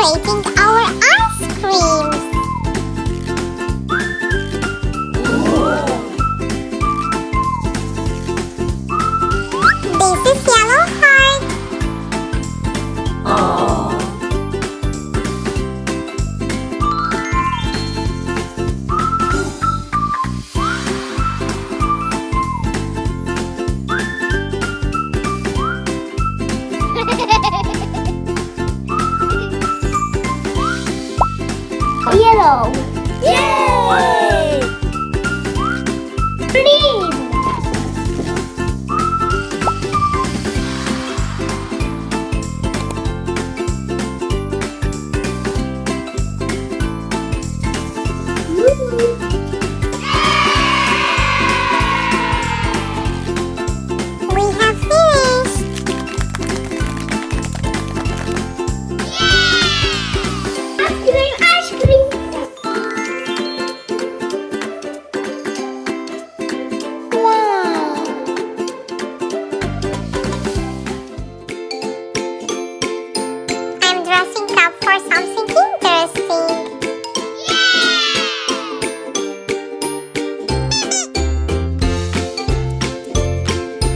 decorating our ice creams. This is yellow heart. Yellow. Yay! Green. We have finished. Ice cream. Wow. I'm dressing up for something interesting.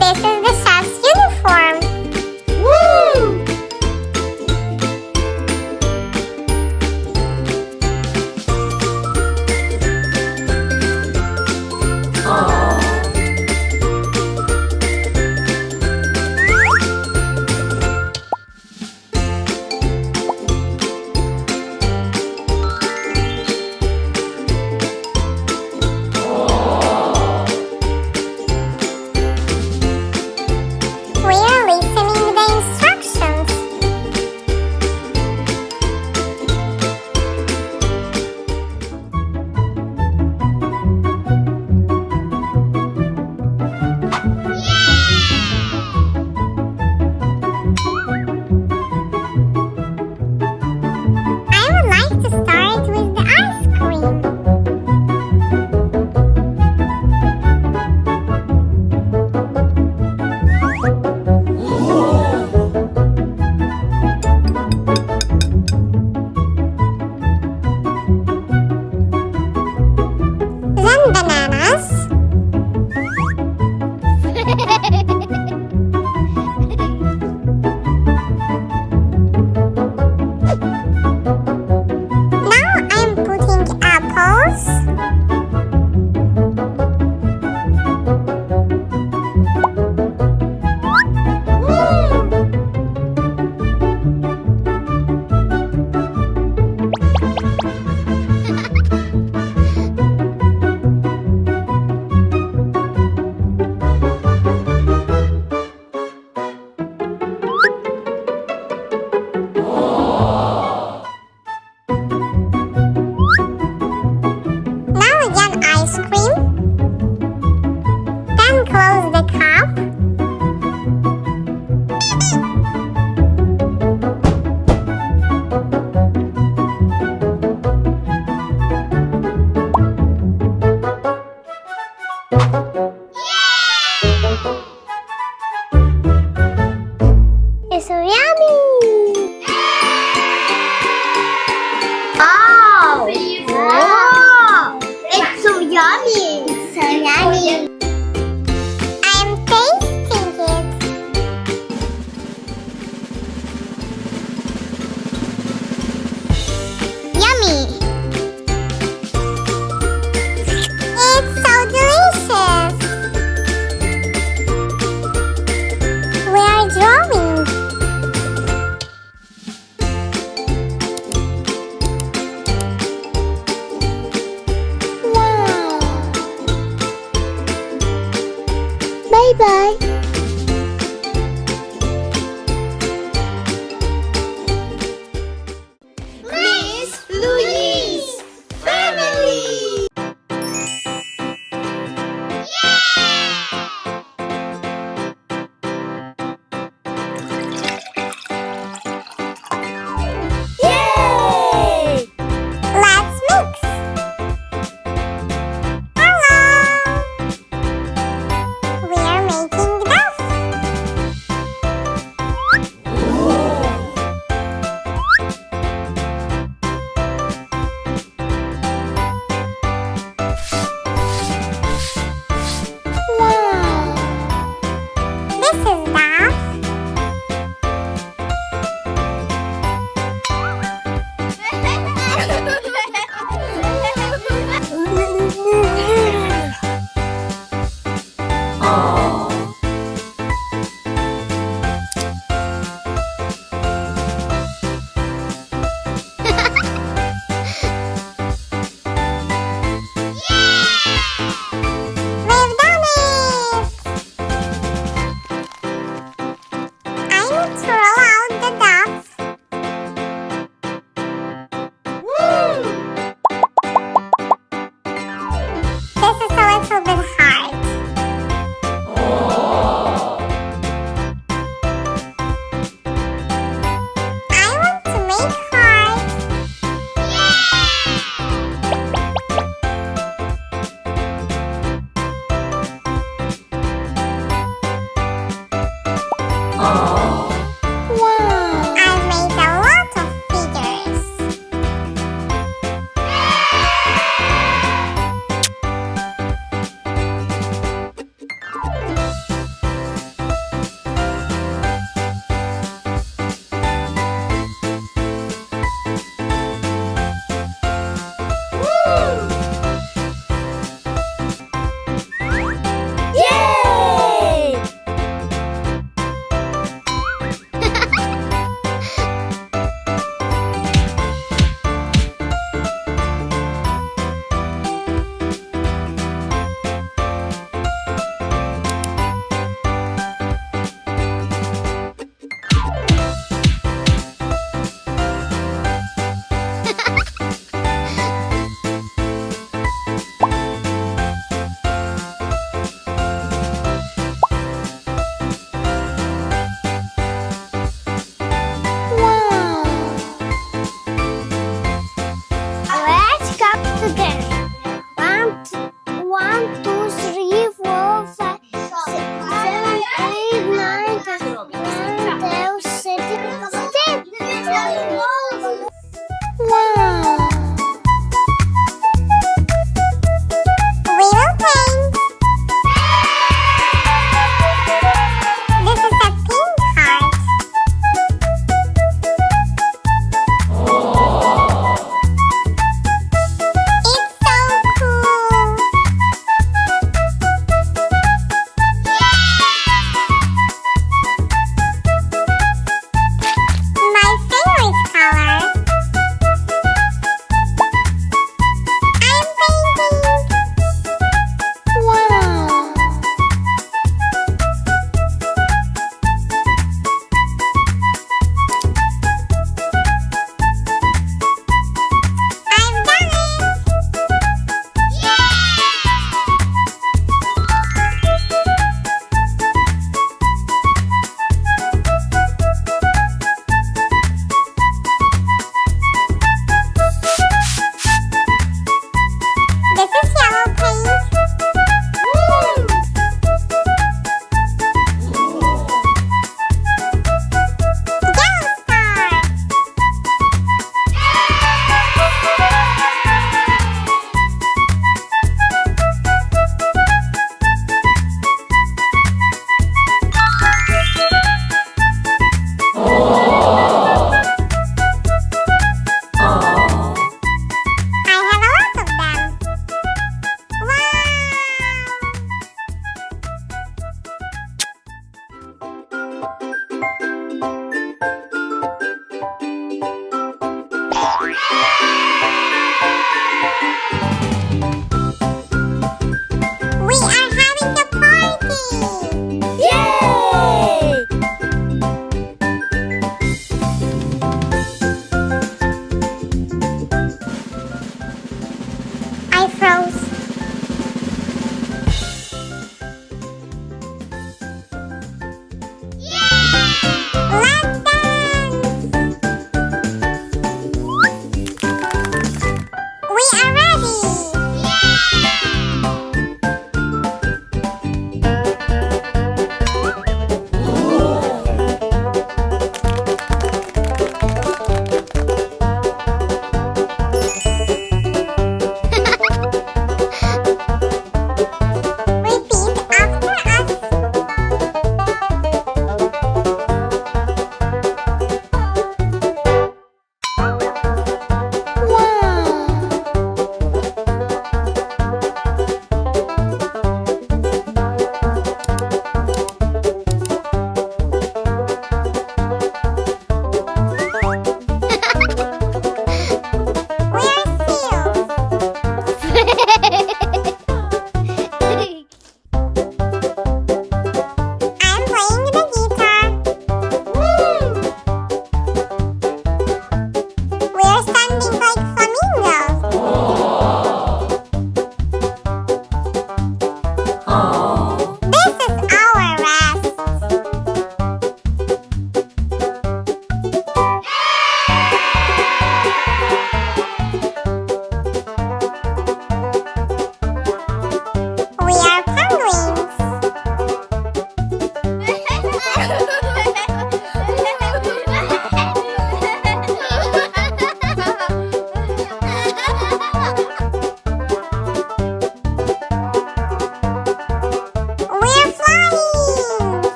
This is the chef's uniform. Woo! We are listening the instructions. I would like to start with the ice cream. Then bananas. Now I'm putting apples. Now again ice cream. Then close the cup. It's so yummy. Wow. Wow. It's so yummy. It's so yummy. I'm tasting it. Yummy. It's so delicious. We are drawing. to roll out the dots. This is a little bit hard. I want to make hearts.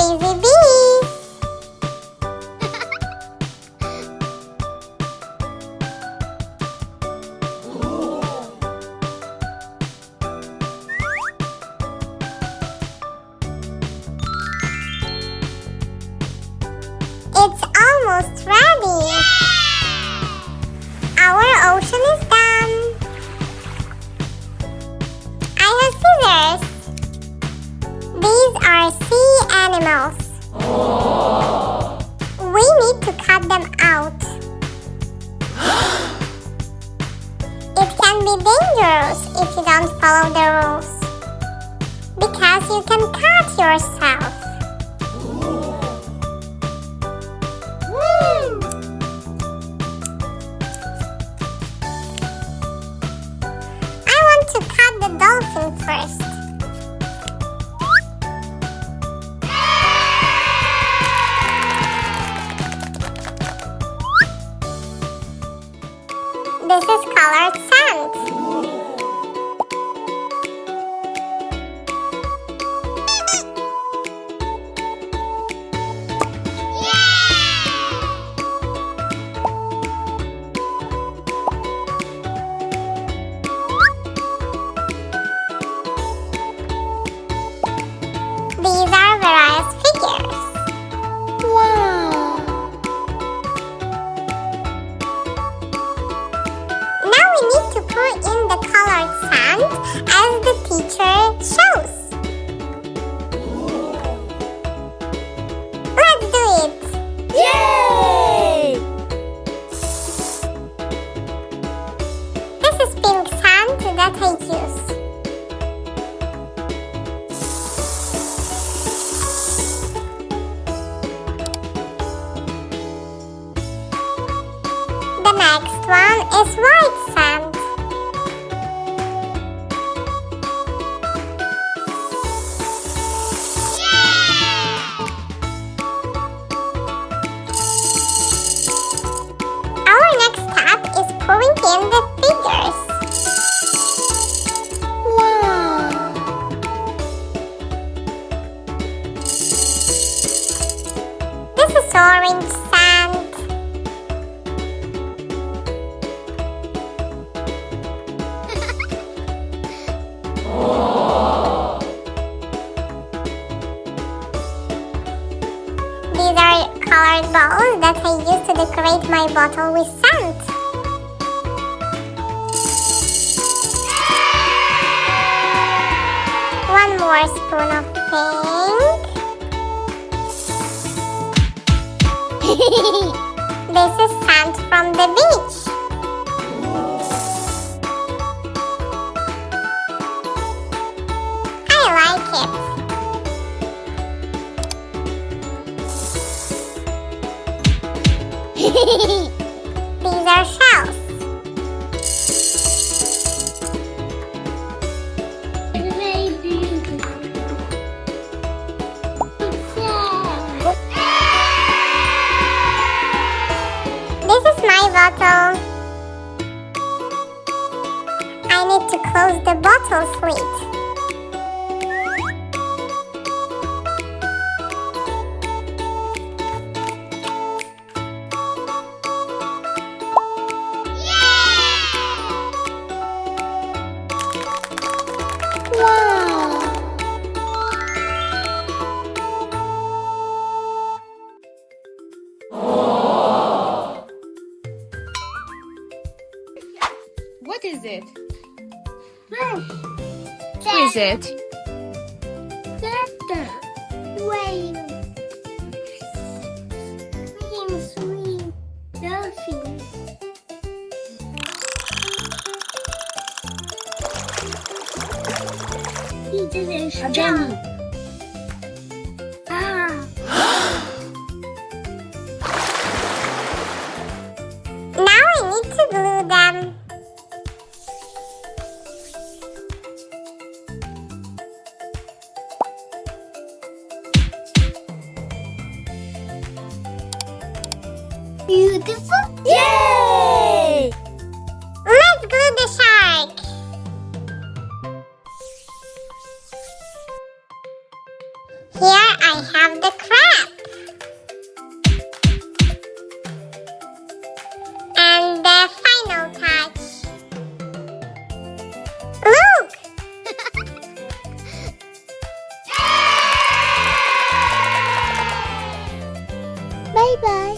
busy bees. It's almost ready. Our ocean is done. I have scissors. These are sea animals. We need to cut them out. It can be dangerous if you don't follow the rules, because you can cut yourself. I want to cut the dolphin first. This is colored sand. These are various figures. Wow! Now we need to pour in the colored sand as the teacher shows. Let's do it! Yay! This is pink sand that I use. The next one is white sand. Our next step is pouring in the figures. Wow! This is orange sand. These are colored balls that I use to decorate my bottle with sand. One more spoon of pink. This is sand from the beach. I like it. These are shells. Very beautiful. This is my bottle. I need to close the bottle slit. Wow! What is it? Who Who is it? Whale. Swim. Dolphin. It is a jump. Now I need to glue them. Beautiful. Yay! Let's glue the shark. Here I have the crab. And the final touch. Look! Bye bye.